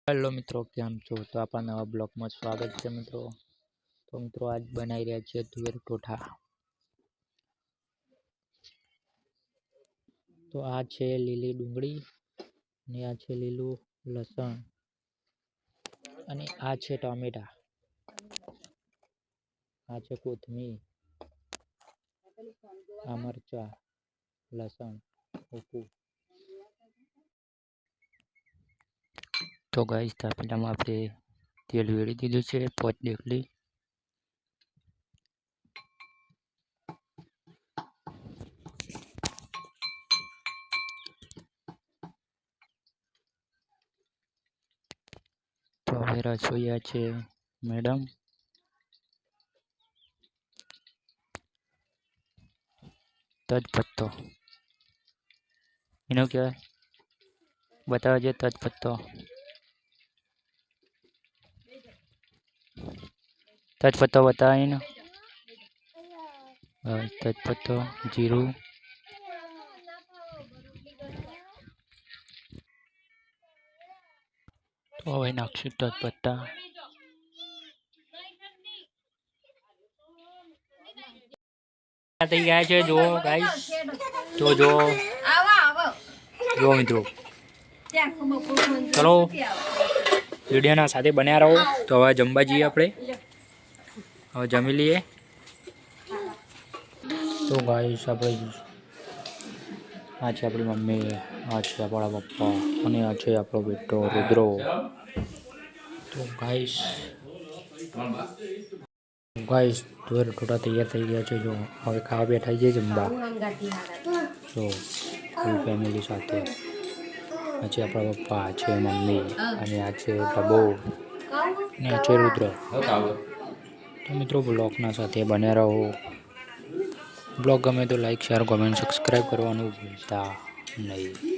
Hello મિત્રો, કેમ છો? તો આપણા નવા બ્લોગમાં સ્વાગત છે મિત્રો. તો મિત્રો આજ બનાવી રહ્યા છીએ તુવેર ટોઠા. તો આ છે લીલી ડુંગળી અને આ છે લીલું લસણ અને આ છે ટામેટા, આ છે કોથમીર, આ મરચા, લસણ, ઉપ્પુ. તો ગાઈસ ટામેટામાં આપણે તેલ વેળી દીધું છે 5 ડેકલી. તો હવે રસોઈયા છે મેડમ. તજપત્તો એનો કહેવાય, બતાવો છે તજપત્તો. તજપત્તો બતાવો એનો. તજપત્તો, જીરું, તો હવે નાખશું તજપત્તા. થઈ ગયા છે, જુઓ ગાઈસ. તો જો મિત્રો, ચલો વિડીયોના સાથે બન્યા રહો. તો હવે જમવા જઈએ આપણે. હવે જમી લઈએ. તો ગાઈસ આપણે આ છે આપણી મમ્મી, આ છે આપણા પપ્પા અને આ છે આપણો બેટો રુદ્રો. તો ગાઈસ તુવેર ટોઠા તૈયાર થઈ ગયા છે. જો હવે ખાવા બેઠા જઈએ જમવા. જો ફૂલ ફેમિલી સાથે. આ છે આપણા પપ્પા, આ છે મમ્મી અને આ છે બબો અને આ છે રુદ્ર. તો મિત્રો બ્લોગના સાથે બન્યા રહો. બ્લોગ ગમે તો લાઈક, શેર, કોમેન્ટ, સબસ્ક્રાઈબ કરવાનું ભૂલતા નહીં.